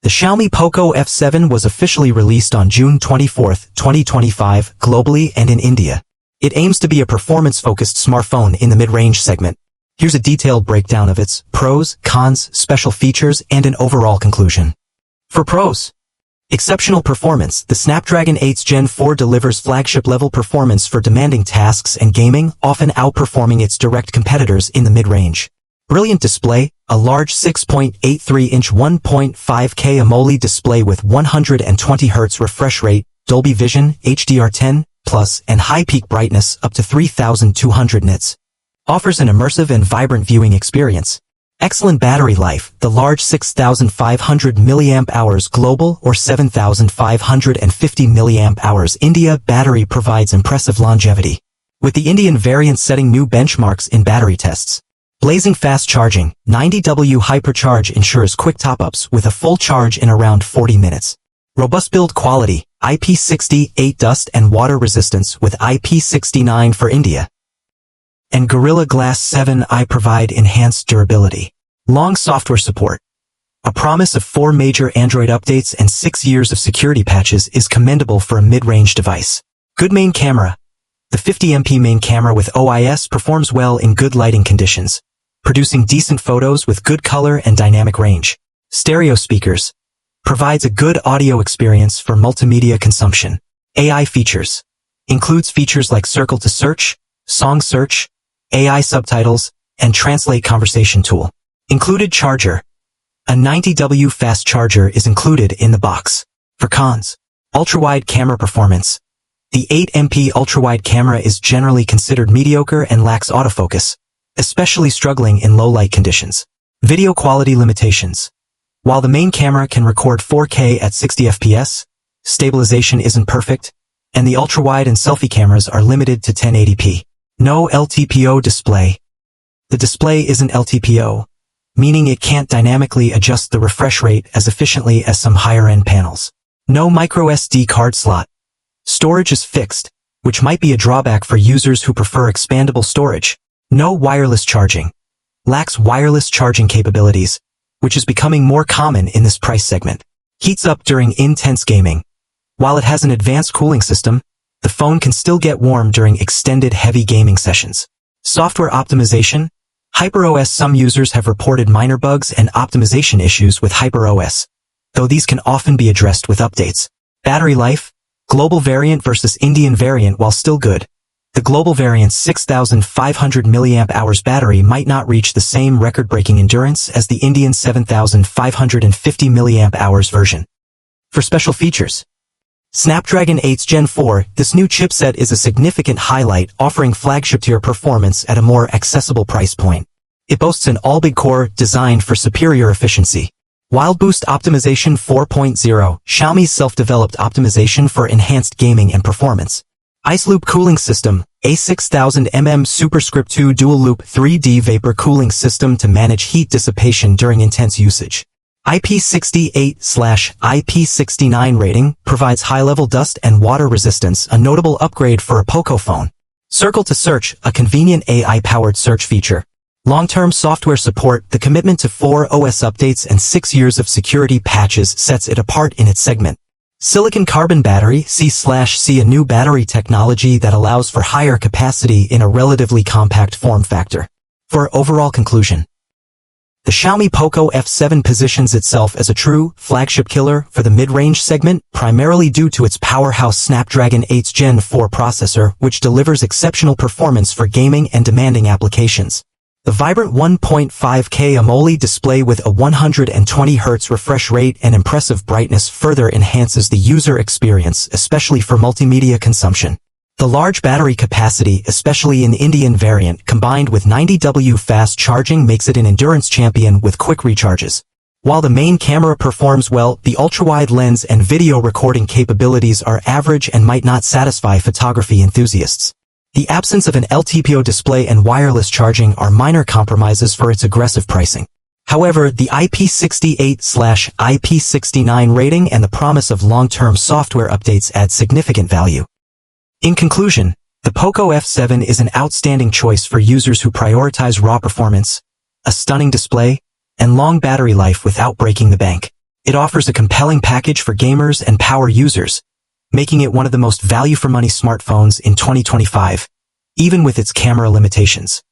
The Xiaomi Poco F7 was officially released on June 24, 2025, globally and in India. It aims to be a performance-focused smartphone in the mid-range segment. Here's a detailed breakdown of its pros, cons, special features, and an overall conclusion. For pros, exceptional performance. The Snapdragon 8 Gen 4 delivers flagship-level performance for demanding tasks and gaming, often outperforming its direct competitors in the mid-range. Brilliant display, a large 6.83-inch 1.5K AMOLED display with 120Hz refresh rate, Dolby Vision, HDR10+, and high peak brightness up to 3200 nits. Offers an immersive and vibrant viewing experience. Excellent battery life. The large 6,500 mAh global or 7,550 mAh India battery provides impressive longevity, with the Indian variant setting new benchmarks in battery tests. Blazing fast charging, 90W hypercharge ensures quick top-ups with a full charge in around 40 minutes. Robust build quality, IP68 dust and water resistance with IP69 for India. And Gorilla Glass 7i provide enhanced durability. Long software support. A promise of 4 major Android updates and 6 years of security patches is commendable for a mid-range device. Good main camera. The 50MP main camera with OIS performs well in good lighting conditions, producing decent photos with good color and dynamic range. Stereo speakers. Provides a good audio experience for multimedia consumption. AI features. Includes features like circle to search, song search, AI subtitles, and translate conversation tool. Included charger. A 90W fast charger is included in the box. For cons. Ultra-wide camera performance. The 8MP ultra-wide camera is generally considered mediocre and lacks autofocus, especially struggling in low-light conditions. Video quality limitations. While the main camera can record 4K at 60 FPS, stabilization isn't perfect, and the ultra-wide and selfie cameras are limited to 1080p. No LTPO display. The display isn't LTPO, meaning it can't dynamically adjust the refresh rate as efficiently as some higher-end panels. No microSD card slot. Storage is fixed, which might be a drawback for users who prefer expandable storage. No wireless charging. Lacks wireless charging capabilities, which is becoming more common in this price segment. Heats up during intense gaming. While it has an advanced cooling system, the phone can still get warm during extended heavy gaming sessions. Software optimization. HyperOS. Some users have reported minor bugs and optimization issues with HyperOS, though these can often be addressed with updates. Battery life. Global variant versus Indian variant. While still good, the global variant's 6,500 mAh battery might not reach the same record-breaking endurance as the Indian 7,550 mAh version. For special features. Snapdragon 8 Gen 4. This new chipset is a significant highlight, offering flagship-tier performance at a more accessible price point. It boasts an all-big core designed for superior efficiency. Wild Boost Optimization 4.0, Xiaomi's self-developed optimization for enhanced gaming and performance. Ice Loop Cooling System, a 6000 Superscript 2 Dual-Loop 3D Vapor Cooling System to manage heat dissipation during intense usage. IP68/IP69 rating, provides high-level dust and water resistance, a notable upgrade for a Poco phone. Circle to Search, a convenient AI-powered search feature. Long-term software support. The commitment to 4 OS updates and 6 years of security patches sets it apart in its segment. Silicon carbon battery, C/C, a new battery technology that allows for higher capacity in a relatively compact form factor. For overall conclusion, the Xiaomi Poco F7 positions itself as a true flagship killer for the mid-range segment, primarily due to its powerhouse Snapdragon 8 Gen 4 processor, which delivers exceptional performance for gaming and demanding applications. The vibrant 1.5K AMOLED display with a 120Hz refresh rate and impressive brightness further enhances the user experience, especially for multimedia consumption. The large battery capacity, especially in the Indian variant, combined with 90W fast charging makes it an endurance champion with quick recharges. While the main camera performs well, the ultra-wide lens and video recording capabilities are average and might not satisfy photography enthusiasts. The absence of an LTPO display and wireless charging are minor compromises for its aggressive pricing. However, the IP68/IP69 rating and the promise of long-term software updates add significant value. In conclusion, the Poco F7 is an outstanding choice for users who prioritize raw performance, a stunning display, and long battery life without breaking the bank. It offers a compelling package for gamers and power users, making it one of the most value-for-money smartphones in 2025, even with its camera limitations.